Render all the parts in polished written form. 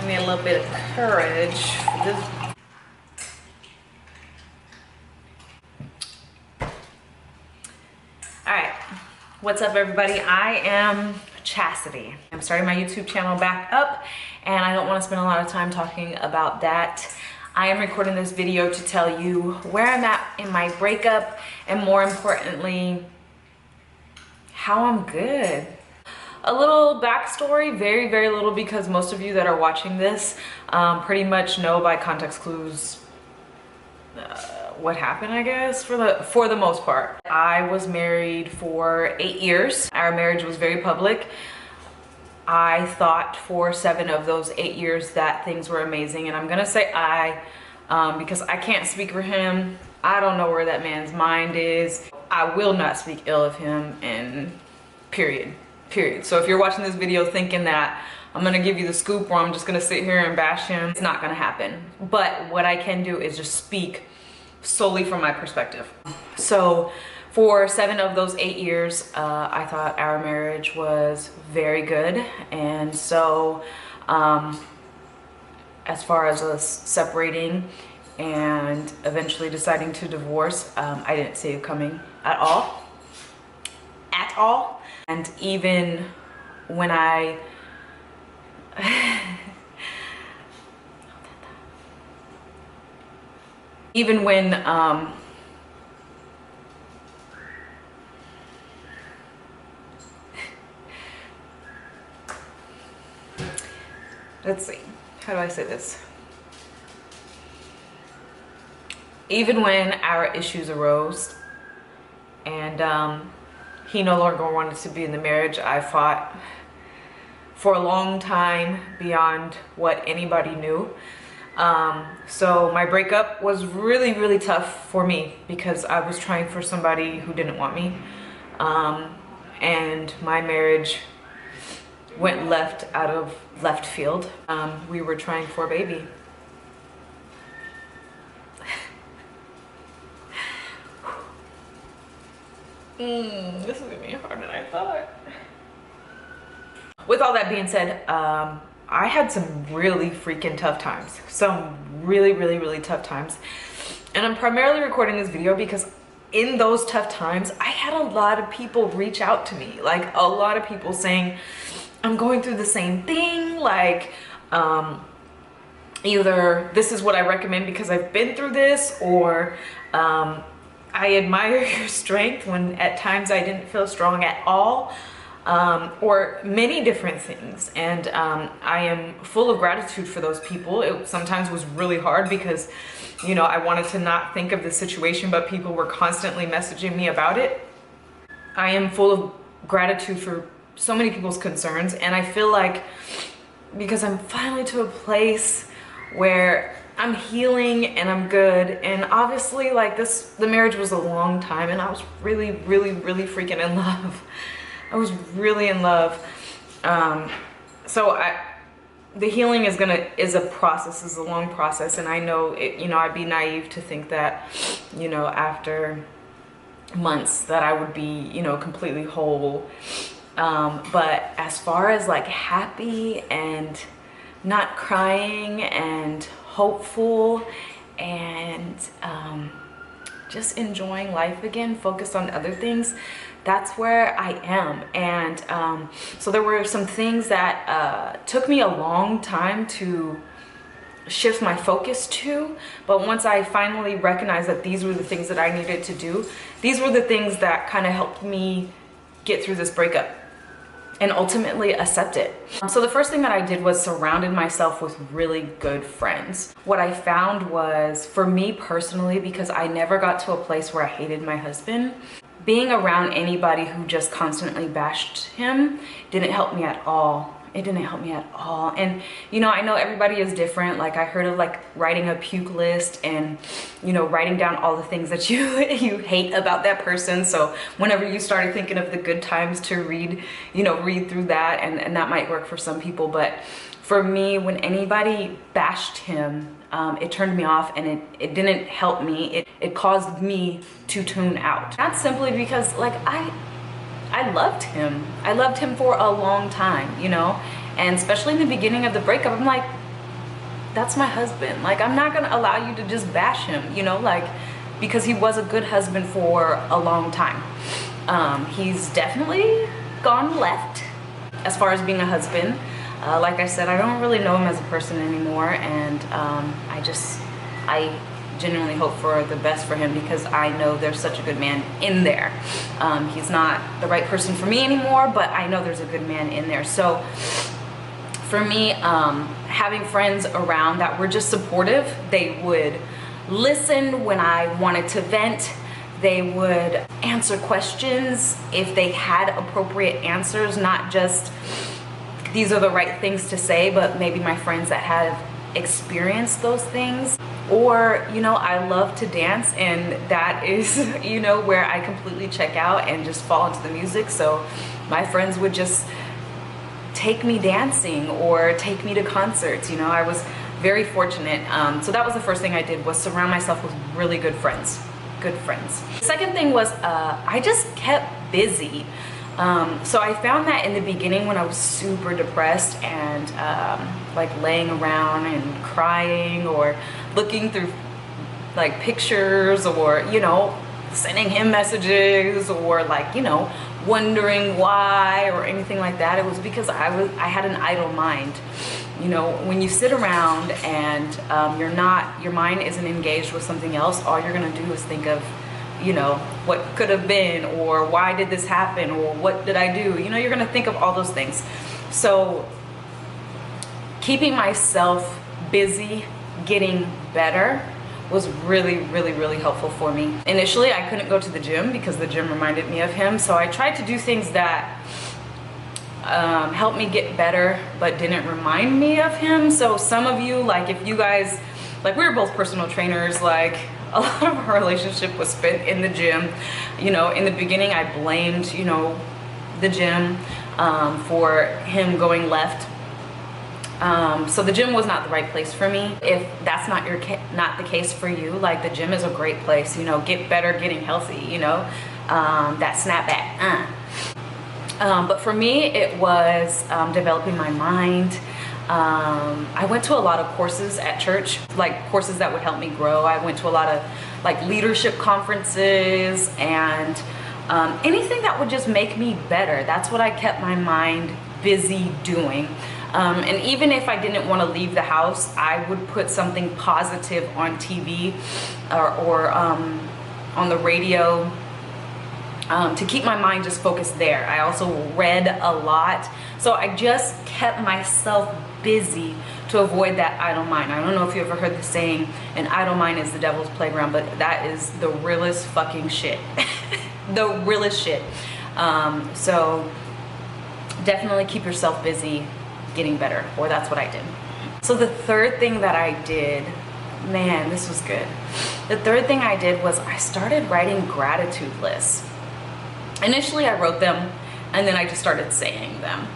Give me a little bit of courage for this. Alright, what's up everybody? I am Chassidy. I'm starting my YouTube channel back up and I don't want to spend a lot of time talking about that. I am recording this video to tell you where I'm at in my breakup and more importantly, how I'm good. A little backstory, very, very little, because most of you that are watching this pretty much know by context clues what happened, I guess, for the most part. I was married for 8 years. Our marriage was very public. I thought for 7 of those 8 years that things were amazing, and I'm gonna say because I can't speak for him. I don't know where that man's mind is. I will not speak ill of him, and period. So if you're watching this video thinking that I'm gonna give you the scoop or I'm just gonna sit here and bash him, it's not gonna happen. But what I can do is just speak solely from my perspective. So for 7 of those 8 years, I thought our marriage was very good. And so as far as us separating and eventually deciding to divorce, I didn't see it coming at all. And even when let's see, how do I say this? Even when our issues arose and he no longer wanted to be in the marriage, I fought for a long time beyond what anybody knew. So my breakup was really, really tough for me because I was trying for somebody who didn't want me. And my marriage went out of left field. We were trying for a baby. This is gonna be harder than I thought. With all that being said, I had some really freaking tough times. Some really, really, really tough times. And I'm primarily recording this video because in those tough times, I had a lot of people reach out to me. Like a lot of people saying, I'm going through the same thing. Like either this is what I recommend because I've been through this, or I admire your strength when at times I didn't feel strong at all. Or many different things, and I am full of gratitude for those people. It sometimes was really hard because, you know, I wanted to not think of the situation, but people were constantly messaging me about it. I am full of gratitude for so many people's concerns, and I feel like because I'm finally to a place where I'm healing and I'm good, and obviously like the marriage was a long time, and I was really, really, really freaking in love. I was really in love. So the healing is a process, is a long process. And I know it, you know, I'd be naive to think that, you know, after months that I would be, you know, completely whole. But as far as like happy and not crying and hopeful and just enjoying life again, focused on other things, that's where I am. And so there were some things that took me a long time to shift my focus to, but once I finally recognized that these were the things that I needed to do, these were the things that kind of helped me get through this breakup and ultimately accept it. So the first thing that I did was surrounded myself with really good friends. What I found was, for me personally, because I never got to a place where I hated my husband, being around anybody who just constantly bashed him didn't help me at all. It didn't help me at all. And you know, I know everybody is different. Like I heard of like writing a puke list and, you know, writing down all the things that you hate about that person. So whenever you started thinking of the good times to read, you know, read through that, and that might work for some people. But for me, when anybody bashed him, it turned me off, and it didn't help me. It caused me to tune out. That's simply because like I loved him. I loved him for a long time, you know? And especially in the beginning of the breakup, I'm like, that's my husband. Like, I'm not gonna allow you to just bash him, you know, like, because he was a good husband for a long time. He's definitely gone left as far as being a husband. Like I said, I don't really know him as a person anymore, and I genuinely hope for the best for him, because I know there's such a good man in there. He's not the right person for me anymore, but I know there's a good man in there. So for me, having friends around that were just supportive, they would listen when I wanted to vent. They would answer questions if they had appropriate answers, not just these are the right things to say, but maybe my friends that have experienced those things. Or, you know, I love to dance, and that is, you know, where I completely check out and just fall into the music. So my friends would just take me dancing or take me to concerts. You know, I was very fortunate. So that was the first thing I did, was surround myself with really good friends. Good friends. The second thing was I just kept busy. So I found that in the beginning when I was super depressed and like laying around and crying or looking through like pictures, or, you know, sending him messages, or like, you know, wondering why or anything like that, it was because I had an idle mind. You know, when you sit around and your mind isn't engaged with something else, all you're gonna do is think of, you know, what could have been, or why did this happen, or what did I do? You know, you're gonna think of all those things. So keeping myself busy, getting better, was really, really, really helpful for me. Initially, I couldn't go to the gym because the gym reminded me of him. So I tried to do things that helped me get better, but didn't remind me of him. So some of you, like, if you guys, like, we were both personal trainers, like, a lot of our relationship was spent in the gym. You know, in the beginning, I blamed, you know, the gym for him going left. So the gym was not the right place for me. If that's not the case for you, like, the gym is a great place, you know, get better, getting healthy, you know, that snapback. But for me, it was developing my mind. I went to a lot of courses at church, like courses that would help me grow. I went to a lot of like leadership conferences and anything that would just make me better. That's what I kept my mind busy doing. And even if I didn't want to leave the house, I would put something positive on TV or on the radio to keep my mind just focused there. I also read a lot. So I just kept myself busy to avoid that idle mind. I don't know if you ever heard the saying, an idle mind is the devil's playground, but that is the realest fucking shit. The realest shit. So definitely keep yourself busy getting better, or that's what I did. So the third thing that I did, man, this was good. The third thing I did was I started writing gratitude lists. Initially I wrote them and then I just started saying them.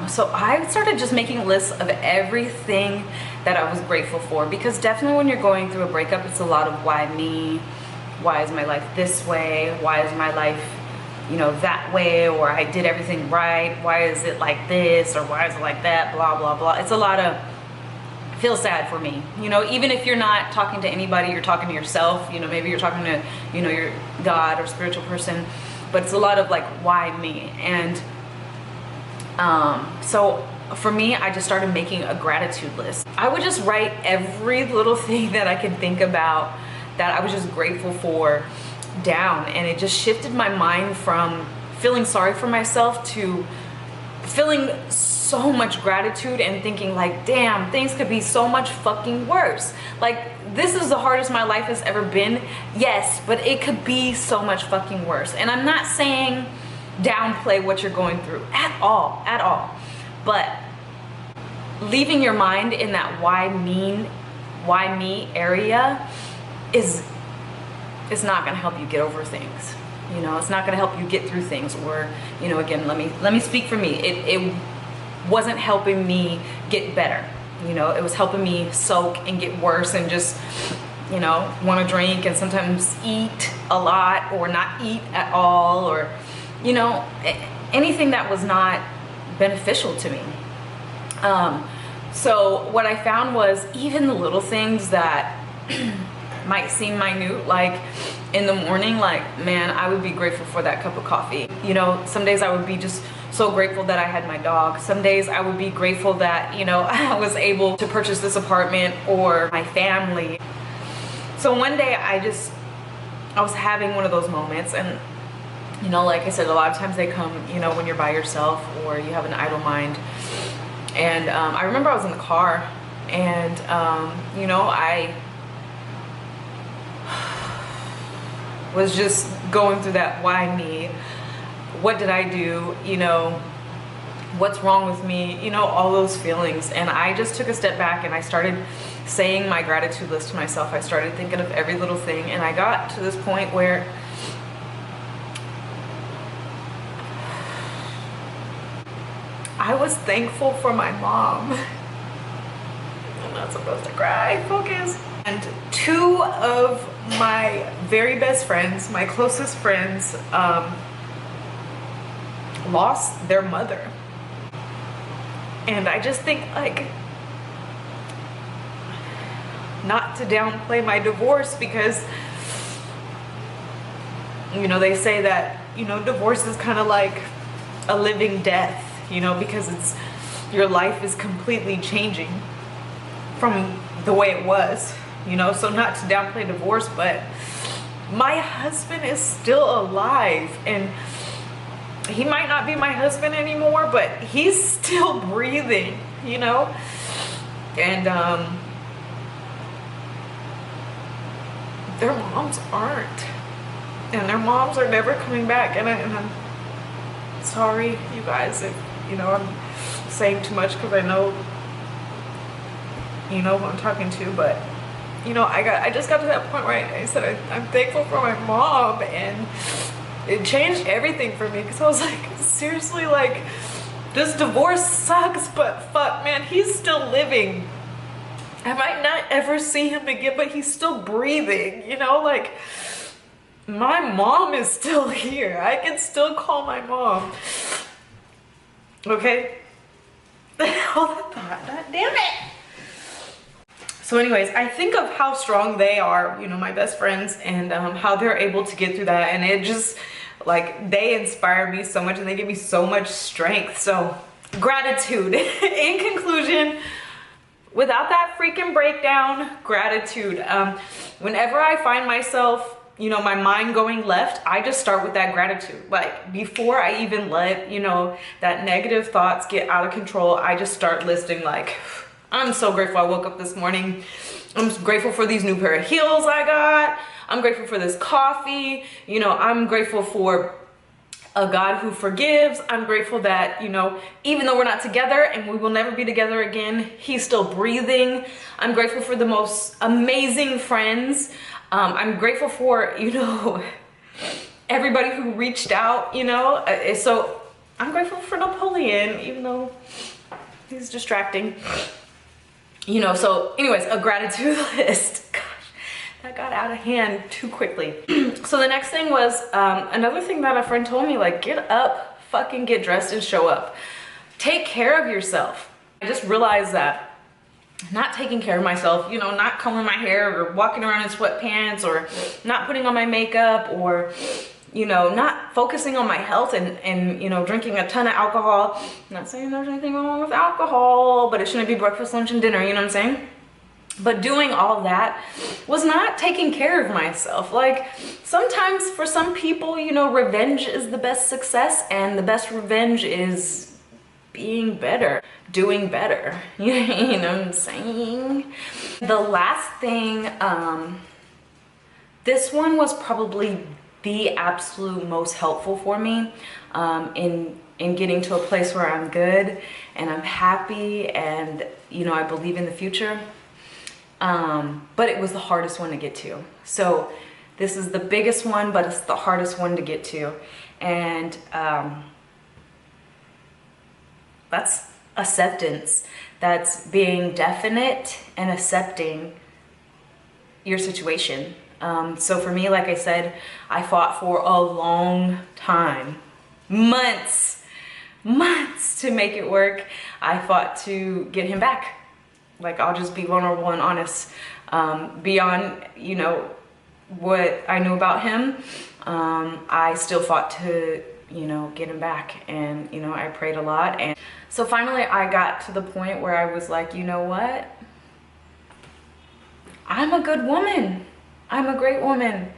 So I started just making lists of everything that I was grateful for, because definitely when you're going through a breakup, it's a lot of why me, why is my life this way, why is my life, you know, that way, or I did everything right, why is it like this, or why is it like that, blah, blah, blah. It's a lot of, feel sad for me. You know, even if you're not talking to anybody, you're talking to yourself, you know, maybe you're talking to, you know, your God or spiritual person, but it's a lot of like, why me? And so for me, I just started making a gratitude list. I would just write every little thing that I could think about that I was just grateful for down, and it just shifted my mind from feeling sorry for myself to feeling so much gratitude and thinking like, damn, things could be so much fucking worse. Like, this is the hardest my life has ever been, yes, but it could be so much fucking worse. And I'm not saying downplay what you're going through at all, but leaving your mind in that why me area is not going to help you get over things. You know, it's not going to help you get through things. Or, you know, again, let me speak for me. It wasn't helping me get better. You know, it was helping me soak and get worse, and just, you know, want to drink and sometimes eat a lot or not eat at all, or, you know, anything that was not beneficial to me. So what I found was even the little things that might seem minute, like in the morning, like, man, I would be grateful for that cup of coffee. You know, some days I would be just so grateful that I had my dog. Some days I would be grateful that, you know, I was able to purchase this apartment or my family. So one day I was having one of those moments, and you know, like I said, a lot of times they come, you know, when you're by yourself or you have an idle mind. And I remember I was in the car, and you know, I was just going through that why me, what did I do, you know, what's wrong with me, you know, all those feelings. And I just took a step back and I started saying my gratitude list to myself. I started thinking of every little thing, and I got to this point where I was thankful for my mom. I'm not supposed to cry, focus. And two of my very best friends, my closest friends, lost their mother. And I just think, like, not to downplay my divorce, because, you know, they say that, you know, divorce is kind of like a living death, you know, because it's, your life is completely changing from the way it was, you know. So not to downplay divorce, but my husband is still alive, and he might not be my husband anymore, but he's still breathing, you know. And their moms aren't, and their moms are never coming back. And I'm sorry, you guys, if, you know, I'm saying too much, because I know, you know who I'm talking to, but, you know, I just got to that point where I said I'm thankful for my mom, and it changed everything for me, because I was like, seriously, like, this divorce sucks, but fuck, man, he's still living. I might not ever see him again, but he's still breathing, you know. Like, my mom is still here. I can still call my mom. Okay? Hold that thought. God damn it. So anyways, I think of how strong they are, you know, my best friends, and how they're able to get through that. And it just, like, they inspire me so much, and they give me so much strength. So gratitude. In conclusion, without that freaking breakdown, gratitude. Whenever I find myself, you know, my mind going left, I just start with that gratitude. Like, before I even let, you know, that negative thoughts get out of control, I just start listing, like, I'm so grateful I woke up this morning. I'm grateful for these new pair of heels I got. I'm grateful for this coffee. You know, I'm grateful for a God who forgives. I'm grateful that, you know, even though we're not together and we will never be together again, he's still breathing. I'm grateful for the most amazing friends. I'm grateful for, you know, everybody who reached out, you know. So I'm grateful for Napoleon, even though he's distracting. You know, so anyways, a gratitude list. Gosh, that got out of hand too quickly. So the next thing was, another thing that a friend told me, like, get up, fucking get dressed and show up. Take care of yourself. I just realized that not taking care of myself, you know, not combing my hair or walking around in sweatpants or not putting on my makeup or, you know, not focusing on my health and you know, drinking a ton of alcohol. I'm not saying there's anything wrong with alcohol, but it shouldn't be breakfast, lunch, and dinner, you know what I'm saying? But doing all that was not taking care of myself. Like, sometimes for some people, you know, revenge is the best success, and the best revenge is being better, doing better. You know what I'm saying? The last thing, this one was probably the absolute most helpful for me in getting to a place where I'm good and I'm happy and, you know, I believe in the future. But it was the hardest one to get to. So this is the biggest one, but it's the hardest one to get to. And that's acceptance. That's being definite and accepting your situation. So for me, like I said, I fought for a long time, months to make it work. I fought to get him back. Like, I'll just be vulnerable and honest. Beyond, you know, what I knew about him, I still fought to, you know, get him back. And, you know, I prayed a lot. And so finally I got to the point where I was like, you know what? I'm a good woman. I'm a great woman.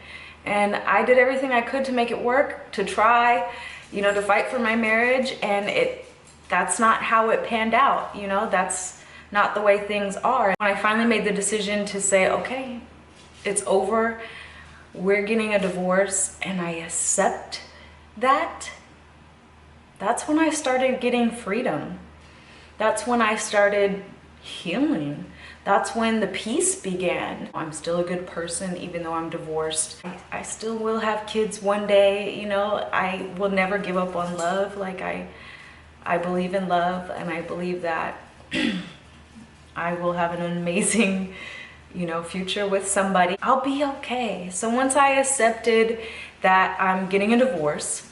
And I did everything I could to make it work, to try, you know, to fight for my marriage. And that's not how it panned out. You know, that's not the way things are. When I finally made the decision to say, okay, it's over, we're getting a divorce, and I accept that, that's when I started getting freedom. That's when I started healing. That's when the peace began. I'm still a good person, even though I'm divorced. I still will have kids one day, you know. I will never give up on love. Like, I believe in love, and I believe that I will have an amazing, you know, future with somebody. I'll be okay. So once I accepted that I'm getting a divorce,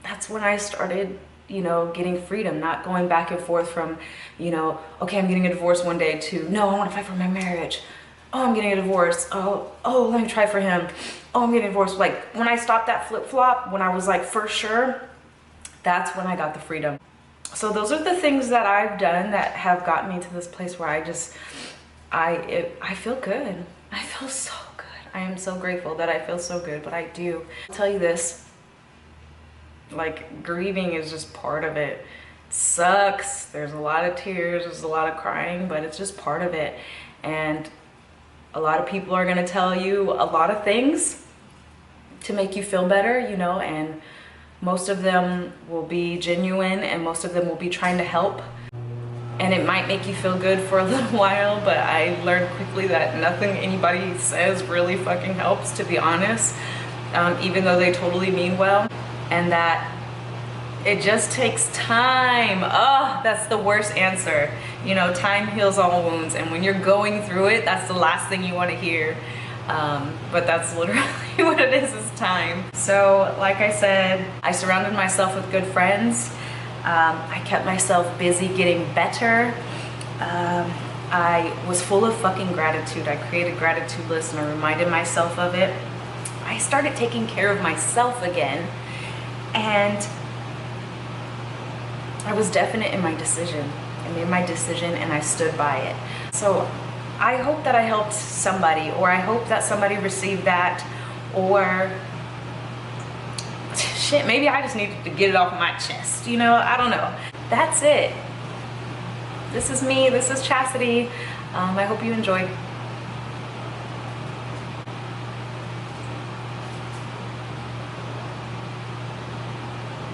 that's when I started, you know, getting freedom, not going back and forth from, you know, okay, I'm getting a divorce one day, to, no, I want to fight for my marriage. Oh, I'm getting a divorce. Oh, let me try for him. Oh, I'm getting a divorce. Like, when I stopped that flip-flop, when I was like for sure, that's when I got the freedom. So those are the things that I've done that have gotten me to this place where I feel good. I feel so good. I am so grateful that I feel so good, but I do. I'll tell you this, like, grieving is just part of it. It sucks. There's a lot of tears, there's a lot of crying, but it's just part of it. And a lot of people are gonna tell you a lot of things to make you feel better, you know, and most of them will be genuine, and most of them will be trying to help. And it might make you feel good for a little while, but I learned quickly that nothing anybody says really fucking helps, to be honest, even though they totally mean well. And that it just takes time. Oh, that's the worst answer. You know, time heals all wounds, and when you're going through it, that's the last thing you want to hear. But that's literally what it is time. So like I said, I surrounded myself with good friends. I kept myself busy getting better. I was full of fucking gratitude. I created a gratitude list and I reminded myself of it. I started taking care of myself again, and I was definite in my decision. I made my decision and I stood by it. So I hope that I helped somebody, or I hope that somebody received that, or shit, maybe I just needed to get it off my chest, you know, I don't know. That's it. This is me, this is Chassidy. I hope you enjoyed.